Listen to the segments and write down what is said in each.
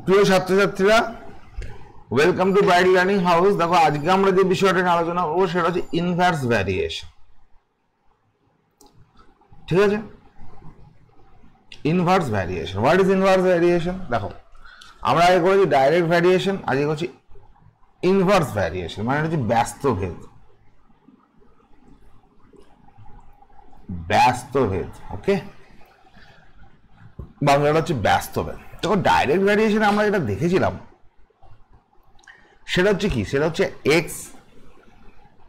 প্রিয় ছাত্রছাত্রীরা, welcome to bright learning house. দেখো আজকে আমরা যে বিষয়টা নিয়ে আলোচনা করবো সেটা হচ্ছে ইনভার্স ভ্যারিয়েশন। ঠিক আছে, inverse variation. What is inverse variation? দেখো আমরা আগে করেছি ডাইরেক্ট ভ্যারিয়েশন, আজকে করছি ইনভার্স ভ্যারিয়েশন, মানে হচ্ছে ব্যস্তভেদ। ব্যস্তভেদ, ওকে, বাংলাটা হচ্ছে ব্যস্তভেদ। দেখো ডাইরেক্ট ভ্যারিয়েশন আমরা যেটা দেখেছিলাম সেটা হচ্ছে কি, সেটা হচ্ছে এক্স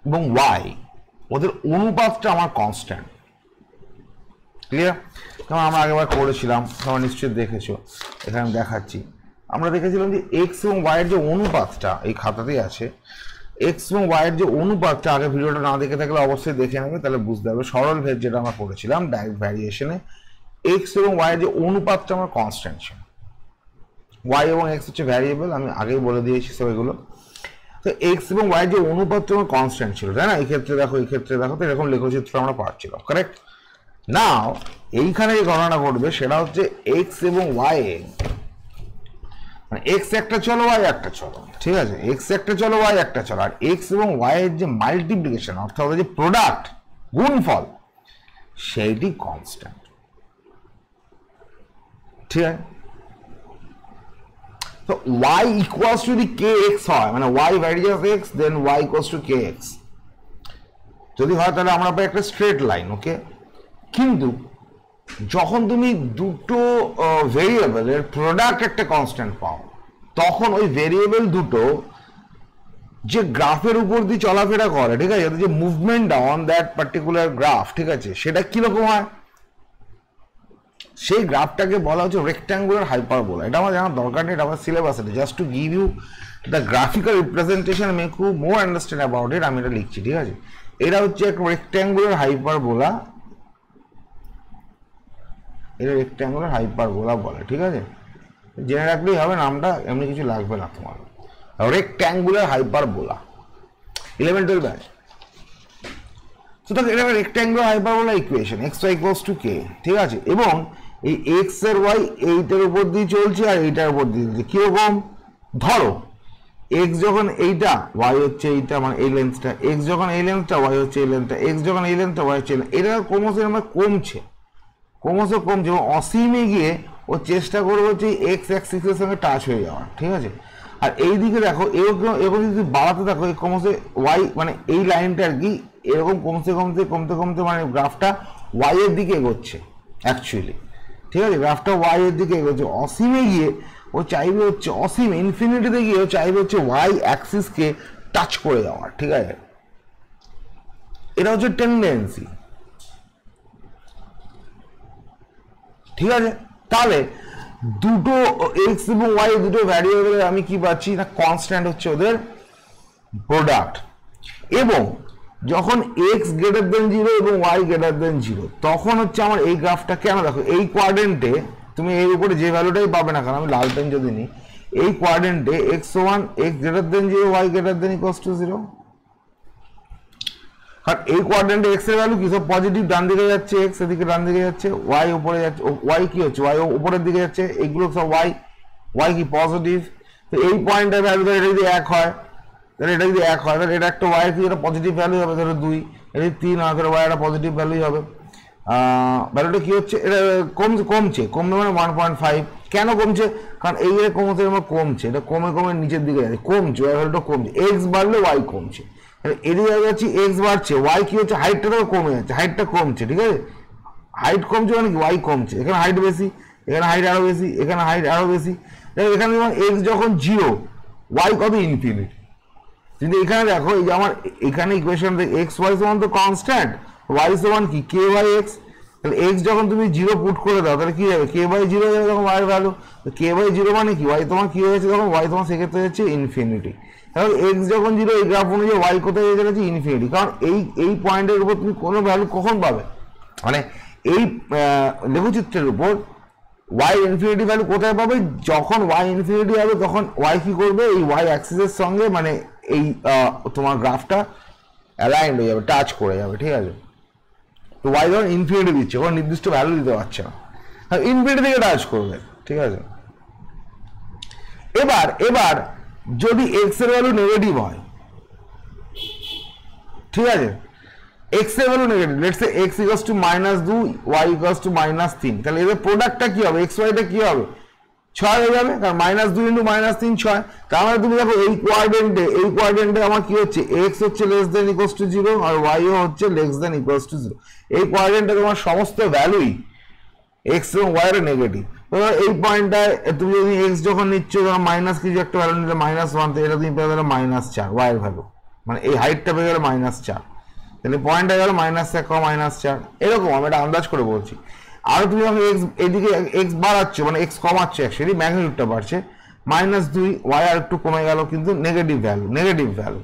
এবং ওয়াই, ওদের অনুপাতটা আমার কনস্ট্যান্ট। ক্লিয়ার? কারণ আমরা আগেবার করেছিলাম, তোমরা নিশ্চয়ই দেখেছো, এখানে দেখাচ্ছি। আমরা দেখেছিলাম যে এক্স এবং ওয়াইয়ের যে অনুপাতটা, এই খাতাতেই আছে, এক্স এবং ওয়াইয়ের যে অনুপাতটা, আগে ভিডিওটা না দেখে থাকলে অবশ্যই দেখে নেবে, তাহলে বুঝতে হবে। সরল ভেদ যেটা আমরা করেছিলাম ডাইরেক্ট ভ্যারিয়েশনে, এক্স এবং ওয়াইয়ের যে অনুপাতটা আমার কনস্ট্যান্ট ছিল। ওয়াই এবং এক্স হচ্ছে ভ্যারিয়েবল, আমি আগেই বলে দিয়েছি সব এগুলো। তো এক্স এবং ওয়াই যে অনুপাতটা আমার কনস্ট্যান্ট ছিল, তাই না? এই ক্ষেত্রে দেখো, এই ক্ষেত্রে দেখো, তো এরকম লেখচিত্র আমরা পাচ্ছিলাম, কারেক্ট? নাও এইখানে যে ঘটনা ঘটবে সেটা হচ্ছে এক্স এবং ওয়াই, মানে এক্স একটা চলো ওয়াই একটা চলো, ঠিক আছে? এক্স একটা চলো ওয়াই একটা চলো, আর এক্স এবং ওয়াই এর যে মাল্টিপ্লিকেশন, অর্থাৎ যে প্রোডাক্ট, গুণফল, সেইটি কনস্ট্যান্ট। ঠিক আছে? তো y equals to the kx হয়, মানে y varies x, then y equals to kx যদি হয়, তাহলে আমরা পাই একটা স্ট্রেট লাইন, ওকে? কিন্তু যখন তুমি দুটো ভেরিয়েবলের প্রোডাক্ট একটা কনস্ট্যান্ট পাও, তখন ওই ভেরিয়েবল দুটো যে গ্রাফের উপর দিয়ে চলাফেরা করে, ঠিক আছে, যে movement on that particular graph, ঠিক আছে, সেটা কিরকম হয়? সেই গ্রাফটাকে বলা হচ্ছে রেক্ট্যাঙ্গুলার হাইপারবোলা। এটা আমার জানার দরকার নেই, এটা আমার সিলেবাস আছে, just to give you the graphical representation, make you more understand about it, আমি এটা লিখছি। ঠিক আছে, এটা হচ্ছে একটা রেক্ট্যাঙ্গুলার হাইপারবোলা, এটা রেক্ট্যাঙ্গুলার হাইপারবোলা বলে। ঠিক আছে, জেনে রাখলেই হবে, নামটা এমনি কিছু লাগবে না তোমার। Rectangular hyperbola 11-12 batch. তো তাহলে এটা rectangular hyperbola equation, X Y equals to K. ঠিক আছে, এবং এই এক্স আর ওয়াই এইটার উপর দিয়ে চলছে আর এইটার উপর দিয়ে চলছে। কিরকম? ধরো এক্স যখন এইটা, ওয়াই হচ্ছে এইটা, মানে এই লেন্থটা, এক্স যখন এই লেন্থটা, ওয়াই হচ্ছে এই লেন্থটা, এক্স যখন এই লেন্থটা, ওয়াই হচ্ছে, এটা ক্রমশ আমরা কমছে, ক্রমশ কমছে, এবং অসীমে গিয়ে ও চেষ্টা করবে হচ্ছে এক্স অ্যাক্সিসের সঙ্গে টাচ হয়ে যাওয়ার। ঠিক আছে, আর এই দিকে দেখো এরকম যদি বাড়াতে থাকো, এই ক্রমশ ওয়াই, মানে এই লাইনটা আর কি এরকম কমতে কমতে কমতে কমতে, মানে গ্রাফটা ওয়াই এর দিকে এগোচ্ছে অ্যাকচুয়ালি। ঠিক আছে, গ্রাফটা ওয়াই এর দিকে এগোচ্ছে, অসীমে গিয়ে ও চাইবে হচ্ছে, অসীম ইনফিনিটিতে গিয়ে ও চাইবে হচ্ছে ওয়াই অ্যাক্সিসকে টাচ করে যাওয়ার। ঠিক আছে, এটা হচ্ছে টেন্ডেন্সি। ঠিক আছে, তাহলে দুটো এক্স এবং ওয়াই দুটো ভ্যারিয়েবল আমি কি পাচ্ছি না, কনস্ট্যান্ট হচ্ছে ওদের প্রোডাক্ট। এবং যখন এক্স গ্রেটার দেন 0 এবং ওয়াই গ্রেটার দেন 0, তখন হচ্ছে আমার এই গ্রাফটা, কেন দেখো এই কোয়াড্রেন্টে তুমি এর উপরে যে ভ্যালুটাই পাবে না কারণ, আমি লাল পেন যদি নিই, এই কোয়াড্রেন্টে x1 x greater than 0, y greater than equals to 0। কারণ এই কোয়াড্রেন্টে এক্স এর ভ্যালু কি সব পজিটিভ, ডান দিকে যাচ্ছে এক্স, এদিকে ডান দিকে যাচ্ছে, ওয়াই উপরে যাচ্ছে, ওয়াই কি হচ্ছে, ওয়াই উপরের দিকে যাচ্ছে, এগুলো সব ওয়াই, ওয়াই কি পজিটিভ। তো এই পয়েন্টের ভ্যালু ধরে এটা যদি 1 হয়, তাহলে এটা যদি 1 হয়, তাহলে এটা একটা ওয়াই কি যেটা পজিটিভ ভ্যালু হবে, ধরো 2, এটা 3 হয়, তাহলে ওয়াই একটা পজিটিভ ভ্যালুই হবে। ভ্যালুটা কি হচ্ছে, এটা কমছে, কমবে মানে 1.5। কেন কমছে? কারণ এই যে কমতে আমার কমছে, এটা কমে কমে নিচের দিকে যাচ্ছে, কমছে, ওয়াই ভ্যালুটা কমছে, এক্স বাড়লে ওয়াই কমছে, এদিকে যাচ্ছি এক্স বাড়ছে, ওয়াই কি হচ্ছে, হাইটটা তো কমে যাচ্ছে, হাইটটা কমছে। ঠিক আছে, হাইট কমছে মানে কি, ওয়াই কমছে, এখানে হাইট বেশি, এখানে হাইট আরো বেশি, এখানে হাইট আরো বেশি। এখানে যখন এক্স যখন 0, ওয়াই কত ইনফিনিটি। কিন্তু এখানে দেখো, এই যে আমার এখানে ইকুয়েশন এক্স ওয়াই সমান তো কনস্ট্যান্ট, ওয়াই সমান কি কে বাই এক্স। তাহলে এক্স যখন তুমি 0 পুট করে দাও, তাহলে কি যাবে, কে বাই 0 যাবে তখন ওয়াই ভ্যালু। কে বাই 0 মানে কি, ওয়াই তোমার কি হয়েছে তখন, ওয়াই তোমার সেক্ষেত্রে যাচ্ছে ইনফিনিটি। তাহলে এক্স যখন 0, এই গ্রাফ অনুযায়ী ওয়াই কোথায় যাচ্ছে ইনফিনিটি। কারণ এই পয়েন্টের উপর তুমি কোনো ভ্যালু কখন পাবে, মানে এই লেখচিত্রের উপর ওয়াই ইনফিনিটি ভ্যালু কোথায় পাবে, যখন ওয়াই ইনফিনিটি হবে তখন ওয়াই কি করবে, এই ওয়াই অ্যাক্সিসের সঙ্গে, মানে এই তোমার গ্রাফটা অ্যালাইন্ড হয়ে যাবে, টাচ করে যাবে। ঠিক আছে, তো ওয়াই যখন ইনফিনিটি দিচ্ছে, কোনো নির্দিষ্ট ভ্যালু দিতে পারছে না, ইনফিনিটি থেকে টাচ করবে। ঠিক আছে, এবার এবার যদি এক্স এর ভ্যালু নেগেটিভ হয়, ঠিক আছে, এক্স এর value negative, let's say x equals to -2 y equals to -3, তাহলে এদের প্রোডাক্টটা কি হবে, এক্স ওয়াইটা কি হবে, 6 হয়ে যাবে, কারণ -2 × -3 6। তার মানে তুমি দেখো এই কোয়াড্রেন্টে আমার কি হচ্ছে, এক্স হচ্ছে লেস দেন ইকুয়ালস টু 0 আর ওয়াইও হচ্ছে লেস দেন ইকুয়ালস টু 0। এই কোয়াড্রেন্টে তোমার সমস্ত ভ্যালুই এক্স এবং ওয়াই এর নেগেটিভ। এই পয়েন্টটায় তুমি যদি এক্স যখন নিচ্ছ তখন মাইনাস কিছু একটা ভ্যালু নিলে -1, তো এটা তুমি পেয়ে গেলে -4 ওয়াই এর ভ্যালু, মানে এই হাইটটা পেয়ে গেলে -4, তাহলে পয়েন্টটা গেল -1, -4, এরকম আমি এটা আন্দাজ করে বলছি। আর তুমি যখন এক্স এদিকে এক্স বাড়াচ্ছ, মানে এক্স কমাচ্ছ, অ্যাকচুয়ালি ম্যাগনিটিউডটা বাড়ছে, -2 ওয়াই আর একটু কমে গেল কিন্তু নেগেটিভ ভ্যালু,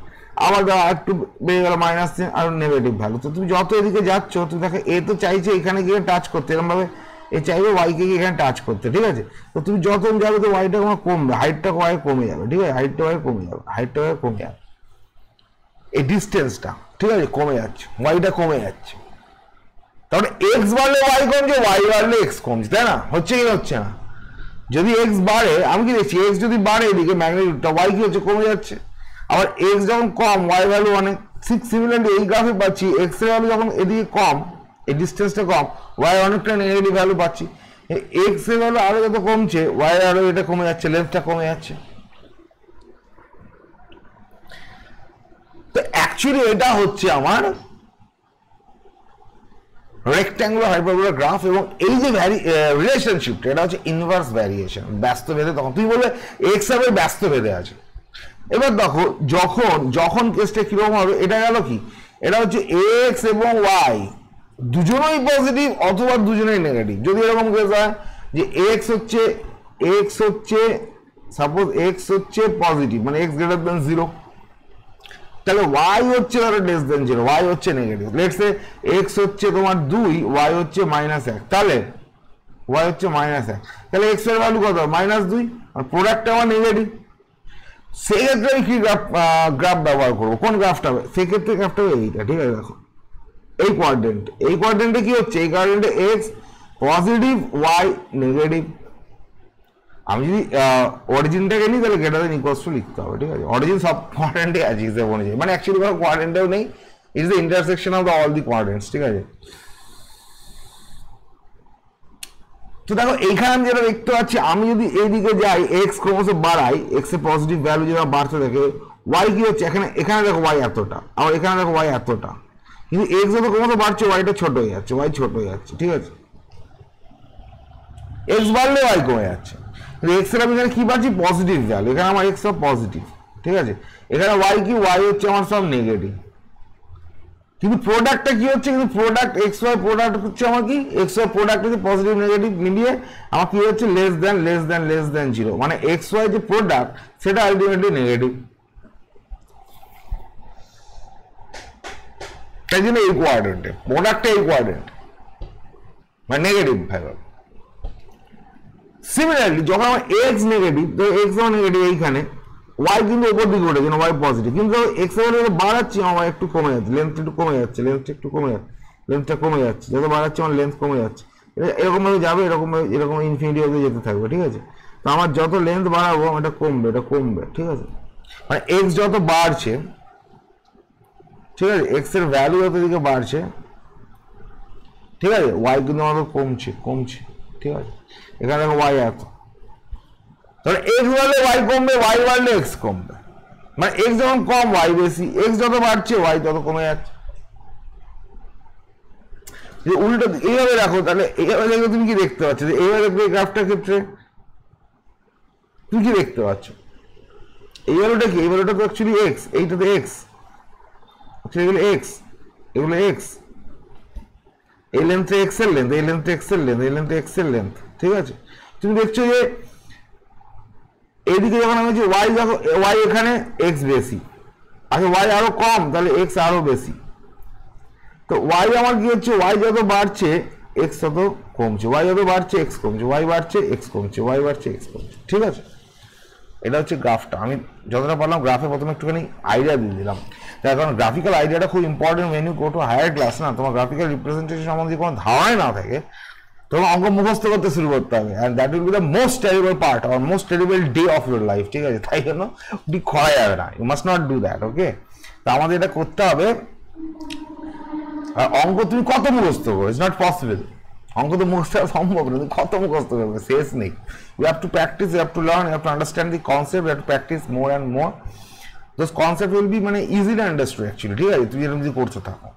আবার আর একটু বেড়ে গেল -3 আর নেগেটিভ ভ্যালু। তো তুমি যত এদিকে যাচ্ছ তুমি দেখো এ তো চাইছে এখানে গিয়ে টাচ করতে, এরকম ভাবে এ চাইবে ওয়াইকে গিয়ে এখানে টাচ করতে, ঠিক আছে, তো তুমি যত যাবে তো ওয়াইটা তোমার কমবে, হাইটটা ওয়াই কমে যাবে, ঠিক আছে, হাইটটা ওয়াই কমে যাবে, এই ডিস্টেন্সটা, ঠিক আছে, কমে যাচ্ছে, ওয়াইটা কমে যাচ্ছে। তাহলে এক্স বাড়লে ওয়াই কমছে, ওয়াই বাড়লে এক্স কমছে, তাই না, হচ্ছে কি হচ্ছে না? যদি এক্স বাড়ে, আমি কি দেখছি এক্স যদি বাড়ে এদিকে ম্যাগনিটিউডটা, ওয়াই কি হচ্ছে, কমে যাচ্ছে। আবার এক্স যখন কম ওয়াই ভ্যালু অনেক, ঠিক সিমিলারলি এই গ্রাফে পাচ্ছি এক্স এর ভ্যালু যখন এদিকে কম, এই ডিস্টেন্সটা কম, ওয়াই অনেকটা নেগেটিভ ভ্যালু পাচ্ছি। এক্স এর ভ্যালু আরো যত কমছে ওয়াই আরো এটা কমে যাচ্ছে, লেন্থটা কমে যাচ্ছে। তো অ্যাকচুয়ালি এটা হচ্ছে আমার রেক্ট্যাঙ্গুলার হাইপারবোলার গ্রাফ, এবং এই যে রিলেশনশিপটা এটা হচ্ছে ইনভার্স ভ্যারিয়েশন, ব্যস্ত ভেদে। তখন তুমি বলবে এক্স হবে ব্যস্ত ভেদে আছে। এবার দেখো যখন কেসটা কিরকম হবে, এটা গেল কি, এটা হচ্ছে এক্স এবং ওয়াই দুজনেই পজিটিভ অথবা দুজনেই নেগেটিভ। যদি এরকম কেস হয় যে এক্স হচ্ছে সাপোজ এক্স হচ্ছে পজিটিভ, মানে এক্স গ্রেটার দেন 0, তাহলে ওয়াই হচ্ছে ধরো লেস দেন 0, ওয়াই হচ্ছে নেগেটিভ। লেটস সে এক্স হচ্ছে তোমার 2, ওয়াই হচ্ছে -1, তাহলে ওয়াই হচ্ছে -1, তাহলে এক্স এর ভ্যালু কত, -2, আর প্রোডাক্টটা আমার নেগেটিভ। সেক্ষেত্রে আমি কি গ্রাফ ব্যবহার করবো, কোন গ্রাফটা হবে, সেক্ষেত্রে গ্রাফটা হবে এইটা, ঠিক আছে। দেখো এই কোয়াড্রেন্টে কি হচ্ছে, এই কোয়াড্রেন্টে এক্স পজিটিভ ওয়াই নেগেটিভ। আমি যদি অরিজিনটাকে নিই তাহলে গ্রেটার দেন ইকুয়ালস টু লিখতে হবে, ঠিক আছে, অরিজিন সব কোয়াড্রেন্টে আছে হিসেবে অনুযায়ী, মানে অ্যাকচুয়ালি কোনো কোয়াড্রেন্টেও নেই, it is the intersection of the all the quadrants, ঠিক আছে। তো দেখো এইখানে আমি যেটা দেখতে পাচ্ছি, আমি যদি এইদিকে যাই এক্স ক্রমশ বাড়াই, এক্স এর পজিটিভ ভ্যালু যেটা বাড়তে থাকে, ওয়াই কি হচ্ছে, এখানে দেখো ওয়াই এতটা, আবার এখানে দেখো ওয়াই এতটা, কিন্তু এক্স যত ক্রমশ বাড়ছে ওয়াইটা ছোট হয়ে যাচ্ছে, ওয়াই ছোট হয়ে যাচ্ছে, ঠিক আছে, এক্স বাড়লে ওয়াই কমে যাচ্ছে। এক্স এর আমি এখানে কি পাচ্ছি, পজিটিভ ভ্যালু, এখানে আমার এক্স সব পজিটিভ, ঠিক আছে, এখানে ওয়াই কি, ওয়াই হচ্ছে আমার সব নেগেটিভ, কিন্তু প্রোডাক্টটা কি হচ্ছে, কিন্তু প্রোডাক্ট এক্স ওয়াই প্রোডাক্ট হচ্ছে আমার কি, এক্স ওয়াই প্রোডাক্ট হচ্ছে পজিটিভ নেগেটিভ মিলিয়ে আমার কি হচ্ছে, লেস দেন 0, মানে এক্স ওয়াই যে প্রোডাক্ট সেটা আলটিমেটলি নেগেটিভ। তাই জন্য এই কোয়াড্রেন্টে প্রোডাক্টটা এই কোয়াড্রেন্ট মানে নেগেটিভ ভ্যালু। সিমিলারলি যখন আমার এক্স নেগেটিভ, তো এক্স আমার নেগেটিভ এইখানে, ওয়াই কিন্তু ওপর দিকে উঠেছে, ওয়াই পজিটিভ, কিন্তু এক্স এর ভ্যালু বাড়াচ্ছি আমার একটু কমে যাচ্ছে, লেন্থটা একটু কমে যাচ্ছে, লেন্থটা কমে যাচ্ছে, যত বাড়াচ্ছি আমার লেন্থ কমে যাচ্ছে, এরকম ভাবে যাবে, এরকম ইনফিনিটি অবধি যেতে থাকবে, ঠিক আছে। তো আমার যত লেন্থ বাড়াবো এটা কমবে, ঠিক আছে, মানে এক্স যত বাড়ছে, ঠিক আছে, এক্স এর ভ্যালু যত দিকে বাড়ছে, ঠিক আছে, ওয়াই কিন্তু আমাদের কমছে, ঠিক আছে, এখানে দেখো ওয়াই এত, তাহলে এক্স বাড়লে ওয়াই কমবে, ওয়াই বাড়লে এক্স কমবে, মানে এক্স যখন কম ওয়াই বেশি, এক্স যত বাড়ছে ওয়াই তত কমে যাচ্ছে। যে উল্টো এইভাবে রাখো, তাহলে এইভাবে দেখলে তুমি কি দেখতে পাচ্ছ, যে এইভাবে দেখবে গ্রাফটার ক্ষেত্রে তুমি কি দেখতে পাচ্ছ, এই ভ্যালুটা কি, এই ভ্যালুটা তো অ্যাকচুয়ালি এক্স, এইটা তো এক্স, এগুলো এক্স, এই লেন্থে এক্স এর লেন্থ, এই লেন্থে এক্স এর লেন্থ, এই লেন্থে এক্স এর লেন্থ, ঠিক আছে। তুমি দেখছো যে এইদিকে যখন আমি ওয়াই দেখো, ওয়াই এখানে এক্স বেশি, আচ্ছা ওয়াই আরো কম, তাহলে এক্স আরো বেশি, তো ওয়াই আমার কি হচ্ছে, ওয়াই যত বাড়ছে এক্স তত কমছে, ওয়াই যত বাড়ছে এক্স কমছে, ওয়াই বাড়ছে এক্স কমছে, ওয়াই বাড়ছে এক্স কমছে, ঠিক আছে। এটা হচ্ছে গ্রাফটা, আমি যতটা পারলাম গ্রাফে প্রথমে একটুখানি আইডিয়া দিয়ে দিলাম, তার কারণ গ্রাফিক্যাল আইডিয়াটা খুব important. when you go to higher class, না তোমার গ্রাফিক্যাল রিপ্রেজেন্টেশন সম্বন্ধে কোনো ধারণাই না থাকে, তোমার অঙ্ক মুখস্থ করতে শুরু করতে হবে, and that will be the most terrible part or most terrible day of your life, ঠিক আছে? তাই জন্য ওটি করা যাবে না, you must not do that, okay? তো আমাদের এটা করতে হবে। আর অঙ্ক তুমি কত মুখস্থ করো, ইটস নট পসিবল, অঙ্ক তো মুখস্থ সম্ভব না, তুমি কত মুখস্থ করবে, শেষ নেই। You have to practice, you have to learn, you have to understand the concept, you have to practice more and more, those concept will be মানে ইজিলি আন্ডারস্টুড অ্যাকচুয়ালি, ঠিক আছে? তুমি এরকম যদি করছো থাকো,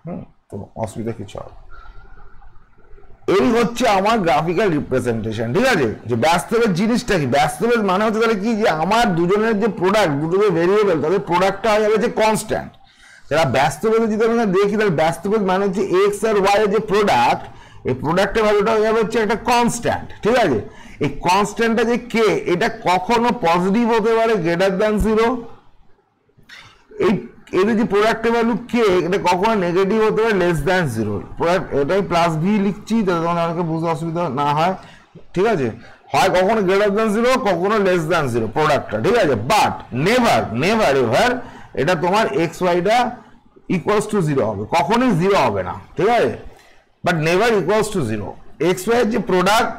কোনো অসুবিধা কিছু হবে। এই হচ্ছে আমার গ্রাফিক্যাল রিপ্রেজেন্টেশন, ঠিক আছে? যে বাস্তবের জিনিসটা কি, বাস্তবের মানে হচ্ছে তাহলে কি, যে আমার দুজনের যে প্রোডাক্ট, দুটো যে ভেরিয়েবল, তাদের প্রোডাক্টটা হয়ে যাবে যে কনস্ট্যান্ট। যারা বাস্তবে যদি আমরা দেখি, তাহলে বাস্তবের মানে হচ্ছে এক্স আর ওয়াই এর যে প্রোডাক্ট, এই প্রোডাক্টের ভ্যালুটা হয়ে যাবে হচ্ছে একটা কনস্ট্যান্ট, ঠিক আছে? এই কনস্ট্যান্টটা যে কে, এটা কখনো পজিটিভ হতে পারে গ্রেটার দ্যান 0, এই এদের যে প্রোডাক্টের ভ্যালু কে, এটা কখনো নেগেটিভ হতে পারে লেস দ্যান 0। এটাই প্লাস ভি লিখছি যাতে তোমাদের আমাকে বুঝতে অসুবিধা না হয়, ঠিক আছে? হয় কখনো গ্রেটার দ্যান 0, কখনো লেস দ্যান 0 প্রোডাক্টটা, ঠিক আছে? বাট নেভার নেভার এভার এটা তোমার এক্স ওয়াইটা ইকুয়ালস টু 0 হবে, কখনোই 0 হবে না, ঠিক আছে? But never equals to 0। X y এর যে product,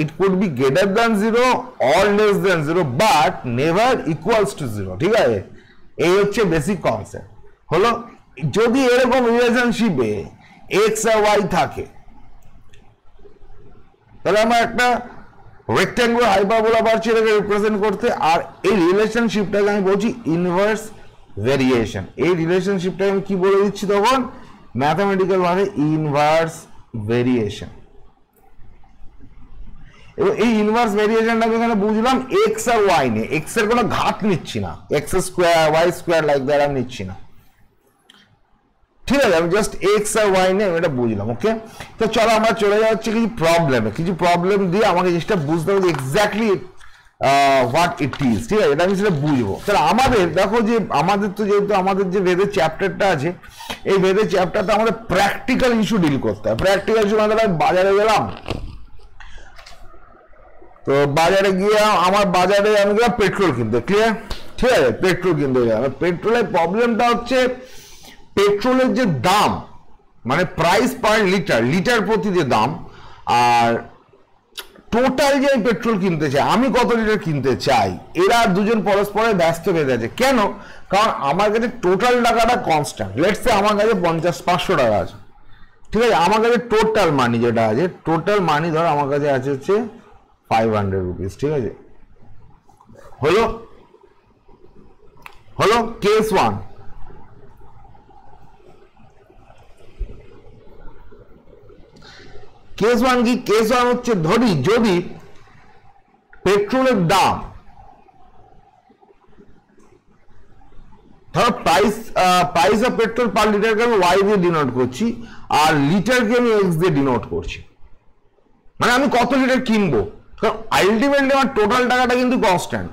it could be greater than 0 or less than 0, but never equals to 0, ঠিক আছে? এই হচ্ছে বেসিক কনসেপ্ট হলো। যদি এরকম রিলেশনশিপে এক্স আর ওয়াই থাকে, তাহলে আমরা একটা রেক্ট্যাঙ্গুলার হাইপারবোলা পারছি এটাকে রিপ্রেজেন্ট করতে। আর এই রিলেশনশিপটাকে আমি বলছি ইনভার্স ভেরিয়েশন। এই রিলেশনশিপটাকে আমি কি বলে দিচ্ছি তখন, ম্যাথমেটিক্যাল ভাবে ইনভার্স ভেরিয়েশন। এবং এই ইনভার্স ভেরিয়েশনটা আমি এখানে বুঝলাম এক্স আর ওয়াই নিয়ে, এক্স এর কোনো ঘাত নিচ্ছি না, x square y square like that আমি নিচ্ছি না, ঠিক আছে? আমি জাস্ট এক্স আর ওয়াই নিয়ে এটা বুঝলাম, ওকে? তো চলো আমরা চলে যাচ্ছি কিছু প্রবলেমে, কিছু প্রবলেম দিয়ে আমাকে জিনিসটা বুঝতে হবে এক্স্যাক্টলি হোয়াট ইট ইজ, ঠিক আছে? এটা আমি সেটা বুঝবো। তাহলে আমাদের দেখো যে আমাদের তো যেহেতু আমাদের যে বেদের চ্যাপ্টারটা আছে, এই বেদের চ্যাপ্টারটা আমাদের প্র্যাকটিক্যাল ইস্যু ডিল করতে হয়। প্র্যাকটিক্যাল ইস্যু মানে আমি বাজারে গেলাম, তো বাজারে গিয়ে আমার বাজারে আমি গেলাম পেট্রোল কিনতে, ক্লিয়ার? ঠিক আছে, পেট্রোল কিনতে গেলাম। পেট্রোলের প্রবলেমটা হচ্ছে পেট্রোলের যে দাম মানে প্রাইস পার লিটার, লিটার প্রতি যে দাম, আর টোটাল যে পেট্রোল কিনতে চাই আমি কত লিটার কিনতে চাই, এরা দুজন পরস্পরের ব্যস্ত বেঁধে আছে। কেন? কারণ আমার কাছে টোটাল টাকাটা কনস্ট্যান্ট, লেটস সে আমার কাছে 500 টাকা আছে, ঠিক আছে? আমার কাছে টোটাল মানি যেটা আছে, টোটাল মানি ধর আমার কাছে আছে হচ্ছে 500 রুপিস, ঠিক আছে? হলো হলো কেস 1। কেস 1 কি? কেস 1 হচ্ছে ধরি যদি পেট্রোলের দাম, ধরো প্রাইস অফ পেট্রোল পার লিটারকে আমি ওয়াই দিয়ে ডিনোট করছি, আর লিটারকে আমি এক্স দিয়ে ডিনোট করছি, মানে আমি কত লিটার কিনবো, কারণ আলটিমেটলি আমার টোটাল টাকাটা কিন্তু কনস্ট্যান্ট।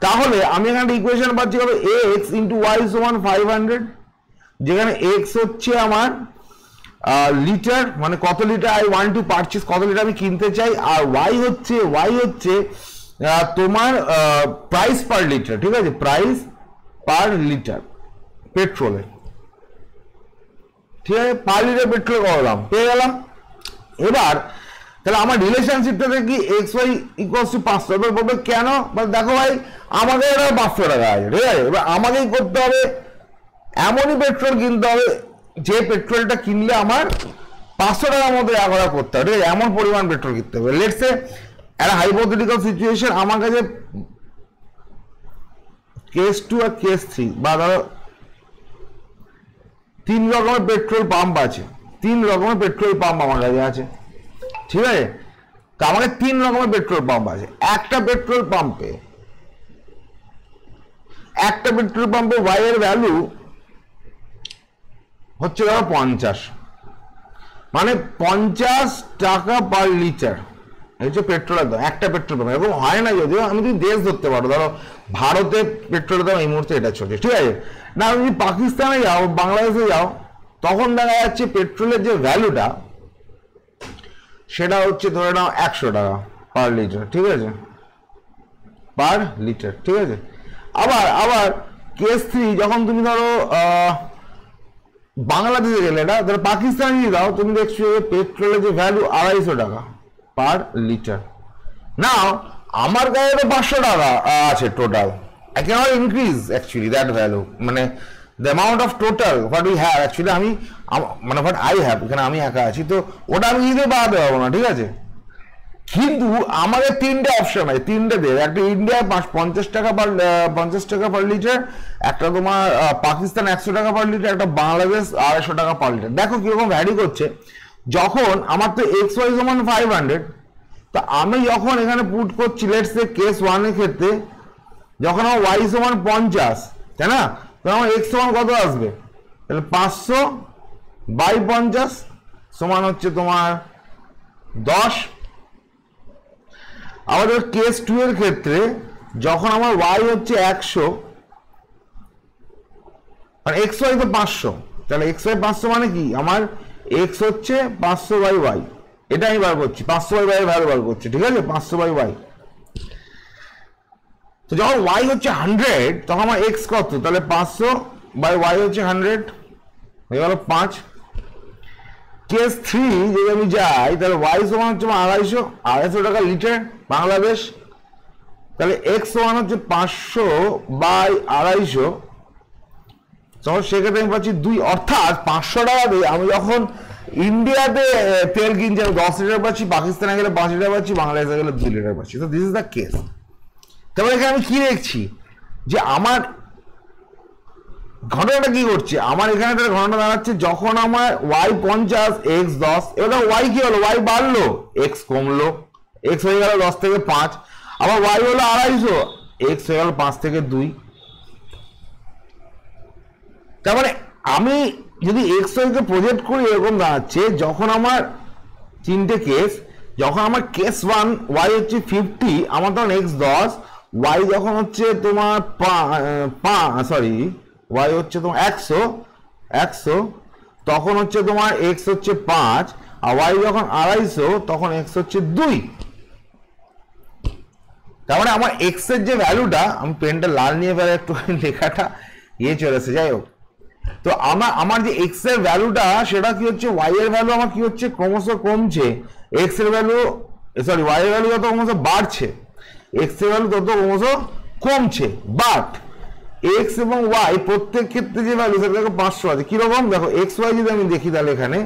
তাহলে আমি এখানে ইকুয়েশন পাচ্ছি হবে এক্স ইন্টু ওয়াই সমান 500, যেখানে এক্স হচ্ছে আমার লিটার, মানে কত litre I want to purchase, কত লিটার আমি কিনতে চাই, আর ওয়াই হচ্ছে তোমার প্রাইস পার লিটার, ঠিক আছে? প্রাইস পার লিটার পেট্রোলের, ঠিক আছে? পার লিটার পেট্রোল করলাম, পেয়ে গেলাম। এবার তাহলে আমার রিলেশনশিপটা কি এক্স ওয়াই ইকুয়ালস টু 500। এবার বলবে কেন? দেখো ভাই আমাকে এটা 500 টাকা আছে, ঠিক আছে? এবার আমাকেই করতে হবে, এমনই পেট্রোল কিনতে হবে যে পেট্রোলটা কিনলে আমার 500 টাকার মধ্যে এগারো করতে হবে, ঠিক আছে? এমন পরিমাণ পেট্রোল কিনতে হবে। লেটস সে একটা হাইপোথেটিক্যাল সিচুয়েশন, আমার কাছে কেস 2 আর কেস 3 বা ধরো 3 রকমের পেট্রোল পাম্প আছে, 3 রকমের পেট্রোল পাম্প আমার কাছে আছে, ঠিক আছে? তো আমাকে 3 রকমের পেট্রোল পাম্প আছে। একটা পেট্রোল পাম্পে ওয়াই এর ভ্যালু হচ্ছে ধরো 50, মানে 50 টাকা পার লিটার হচ্ছে পেট্রোলের দাম, একটা পেট্রোল পাম্প। এরকম হয় না, যদিও আমি যদি দেশ ধরতে পারো, ধরো ভারতে পেট্রোলের দাম এই মুহূর্তে এটা চলছে, ঠিক আছে? না তুমি পাকিস্তানে যাও, বাংলাদেশে যাও, তখন দেখা যাচ্ছে পেট্রোলের যে ভ্যালুটা সেটা হচ্ছে ধরে নাও 100 টাকা পার লিটার, ঠিক আছে? পার লিটার, ঠিক আছে? আবার কেস 3 যখন তুমি ধরো বাংলাদেশে গেলে, এটা ধরো পাকিস্তানে যাও, তুমি দেখছো পেট্রোলের যে ভ্যালু 250 টাকা, পার লিটার। নাও আমার গায়ে তো 500 টাকা আছে total, I cannot increase actually that value, মানে the amount of total what we have actually আমি মানে what I have, এখানে আমি একা আছি তো ওটা আমি দিতে বাড়াতে পারবো না, ঠিক আছে। কিন্তু আমাদের তিনটে অপশন আছে, তিনটে দেবে, একটা ইন্ডিয়া 50 টাকা পার লিটার, একটা তোমার পাকিস্তান 100 টাকা পার লিটার, একটা বাংলাদেশ 250 টাকা পার লিটার। দেখো কিরকম ভ্যারি করছে, যখন আমার তো এক্স ওয়াই সমান 500, তো আমি যখন এখানে পুট করছি লেটস সে কেস 1 এর ক্ষেত্রে যখন আমার ওয়াই সমান 50, তাই না, তো আমার এক্স সমান কত আসবে, তাহলে 500 বাই 50 সমান হচ্ছে তোমার 10। আমাদের কেস 2 এর ক্ষেত্রে যখন আমার ওয়াই হচ্ছে 100, মানে এক্স ওয়াই তো 500, তাহলে এক্স ওয়াই 500 মানে কি আমার এক্স হচ্ছে 500 বাই ওয়াই, এটা আমি বার করছি, 500 বাই ওয়াই ভ্যালু বার করছি, ঠিক আছে, 500 বাই ওয়াই। তো যখন ওয়াই হচ্ছে 100 তখন আমার এক্স কত, তাহলে 500 বাই ওয়াই হচ্ছে 100 হয়ে গেল 5। কেস 3 যদি আমি যাই তাহলে ওয়াই সমান হচ্ছে 250 টাকা লিটার বাংলাদেশ, তাহলে এক্স সমান হচ্ছে 500 বাই 250, তখন সেক্ষেত্রে আমি পাচ্ছি 2, অর্থাৎ 500 টাকা দিয়ে আমি যখন ইন্ডিয়াতে তেল কিনছি আমি 10 লিটার পাচ্ছি, পাকিস্তানে গেলে 5 লিটার পাচ্ছি, বাংলাদেশে গেলে 2 লিটার পাচ্ছি। তো দিস ইজ দ্য কেস। তারপরে এখানে আমি কি দেখছি যে আমার ঘটনাটা কি করছে, আমার এখানে একটা ঘটনা দাঁড়াচ্ছে যখন আমার ওয়াই 50 এক্স 10, এবার ওয়াই কি হলো, ওয়াই বাড়লো এক্স কমলো, এক্স হয়ে গেল 10 থেকে 5, আবার ওয়াই হলো 250, এক্স হয়ে গেল 5 থেকে 2। তার মানে আমি যদি এক্স ওয়াইকে প্রজেক্ট করি এরকম দাঁড়াচ্ছে যখন আমার তিনটে কেস, যখন আমার কেস 1 ওয়াই হচ্ছে 50, আমার তখন এক্স 10, ওয়াই যখন হচ্ছে তোমার ওয়াই হচ্ছে তোমার 100, তখন হচ্ছে তোমার এক্স হচ্ছে 5, আর ওয়াই যখন 250 তখন এক্স হচ্ছে 2। তার মানে আমার এক্স এর যে ভ্যালুটা, আমি পেনটা লাল নিয়ে ফেলে একটু লেখাটা চলেছে, যাই হোক, তো আমার যে এক্স এর ভ্যালুটা সেটা কি হচ্ছে, ওয়াই এর ভ্যালু আমার কি হচ্ছে ক্রমশ কমছে, এক্স এর ভ্যালু ওয়াই এর ভ্যালু যত ক্রমশ বাড়ছে এক্স এর ভ্যালু তত ক্রমশ কমছে, বাট এক্স এবং ওয়াই প্রত্যেক ক্ষেত্রে যে ভ্যালু সেটা দেখো 500 আছে। কিরকম দেখো এক্স ওয়াই যদি আমি দেখি তাহলে এখানে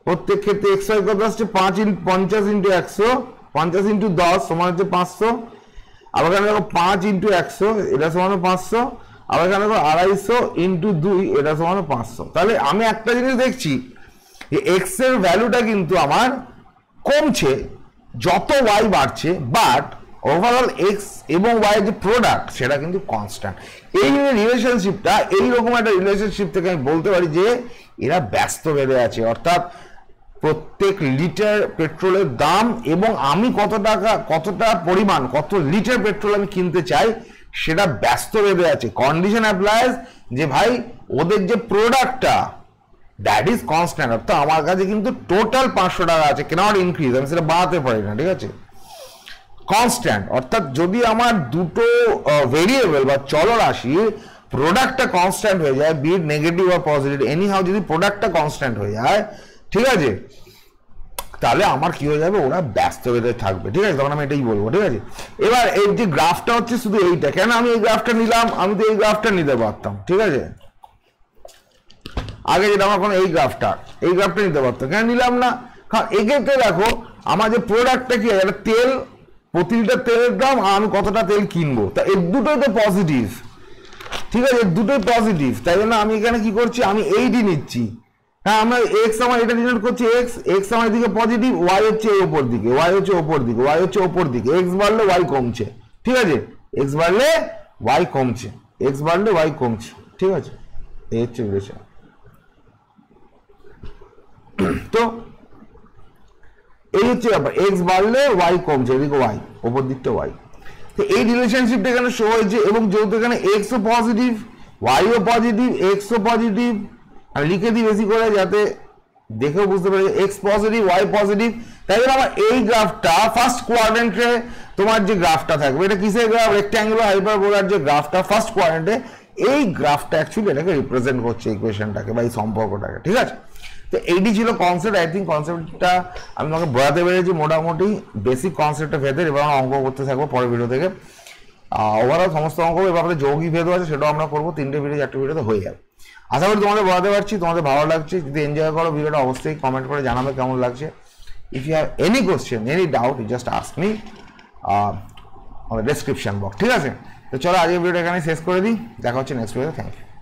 প্রত্যেক ক্ষেত্রে এক্স ওয়াই কত আসছে, 50 ইন্টু 100, 50 ইন্টু 10 সমান হচ্ছে 500, আবার এখানে দেখো 5 ইন্টু 100 এটা সমান 500, আবার এখানে দেখো 250 ইন্টু 2 এটা সমান 500। তাহলে আমি একটা জিনিস দেখছি যে এক্স এর ভ্যালুটা কিন্তু আমার কমছে যত ওয়াই বাড়ছে, বাট ওভারঅল এক্স এবং ওয়াই যে প্রোডাক্ট সেটা কিন্তু কনস্ট্যান্ট। এই রিলেশনশিপটা, এইরকম একটা রিলেশনশিপ থেকে আমি বলতে পারি যে এরা ব্যস্ত বেঁধে আছে, অর্থাৎ প্রত্যেক লিটার পেট্রোলের দাম এবং আমি কতটা পরিমাণ কত লিটার পেট্রোল আমি কিনতে চাই সেটা ব্যস্ত বেঁধে আছে। কন্ডিশন অ্যাপ্লাইজ যে ভাই ওদের যে প্রোডাক্টটা দ্যাট ইজ কনস্ট্যান্ট, অর্থাৎ আমার কাছে কিন্তু টোটাল 500 টাকা আছে, ক্যানট ইনক্রিজ, আমি সেটা বাড়াতে পারি না, ঠিক আছে, কনস্ট্যান্ট। অর্থাৎ যদি আমার দুটো ভেরিয়েবল বা চলরাশির প্রোডাক্টটা কনস্ট্যান্ট হয়ে যায়, বি ইট নেগেটিভ বা পজিটিভ, এনি হাউ যদি প্রোডাক্টটা কনস্ট্যান্ট হয়ে যায়, ঠিক আছে, তাহলে আমার কি হয়ে যাবে, ওরা ব্যস্ত বেঁধে থাকবে, ঠিক আছে, তখন আমি এটাই বলবো, ঠিক আছে। এবার এই যে গ্রাফটা হচ্ছে শুধু এইটা, কেন আমি এই গ্রাফটা নিলাম, আমি তো এই গ্রাফটা নিতে পারতাম, ঠিক আছে, আগে যেটা আমার কোনো এই গ্রাফটা নিতে পারতাম, কেন নিলাম না, কারণ এক্ষেত্রে দেখো আমার যে প্রোডাক্টটা কি একটা তেল, প্রতি লিটার তেলের দাম আর আমি কতটা তেল কিনবো, তা এর দুটোই তো পজিটিভ, ঠিক আছে, এর দুটোই পজিটিভ, তাই জন্য আমি এখানে কি করছি, আমি এইটি নিচ্ছি, হ্যাঁ, আমরা এক্স আমার এটা ডিনোট করছি, এক্স আমার এদিকে পজিটিভ, ওয়াই হচ্ছে ওপর দিকে, ওয়াই হচ্ছে ওপর দিকে, এক্স বাড়লে ওয়াই কমছে, ঠিক আছে, এক্স বাড়লে ওয়াই কমছে, ঠিক আছে, এই হচ্ছে রিলেশন। তো এই হচ্ছে ব্যাপার, এক্স বাড়লে ওয়াই কমছে, এদিকে ওয়াই ওপর দিকটা ওয়াই, তো এই রিলেশনশিপটা এখানে শো হয়েছে, এবং যেহেতু এখানে এক্সও পজিটিভ ওয়াইও পজিটিভ এক্সও পজিটিভ, আমি লিখে দিই বেশি করে যাতে দেখেও বুঝতে পারি এক্স পজিটিভ ওয়াই পজিটিভ, তাই জন্য আমার এই গ্রাফটা ফার্স্ট কোয়াড্রেন্টে তোমার যে গ্রাফটা থাকবে, এটা কিসের গ্রাফ, রেক্ট্যাঙ্গুলার হাইপারবোলার যে গ্রাফটা ফার্স্ট কোয়াড্রেন্টে, এই গ্রাফটা অ্যাকচুয়ালি এটাকে রিপ্রেজেন্ট করছে ইকুয়েশনটাকে বা এই সম্পর্কটাকে, ঠিক আছে। তো এইটি ছিল কনসেপ্ট। আই থিঙ্ক কনসেপ্টটা আমি তোমাকে বোঝাতে পেরেছি মোটামুটি, বেসিক কনসেপ্টটা ভেদের। এবার আমরা অঙ্ক করতে থাকবো পরের ভিডিও থেকে। ওভারঅল সমস্ত অঙ্ক, এবার যৌগিক ভেদও আছে সেটাও আমরা করবো, 3টে ভিডিও 4টে ভিডিওতে হয়ে যাবে। আশা করি তোমাদের বোঝাতে পারছি, তোমাদের ভালো লাগছে। যদি এনজয় করো ভিডিওটা অবশ্যই কমেন্ট করে জানাবে কেমন লাগছে। If you have any question, any doubt, you just ask me description box, ঠিক আছে? তো চলো আজকের ভিডিওটা এখানে শেষ করে দিই, দেখা হচ্ছে নেক্সট ভিডিওতে। Thank you.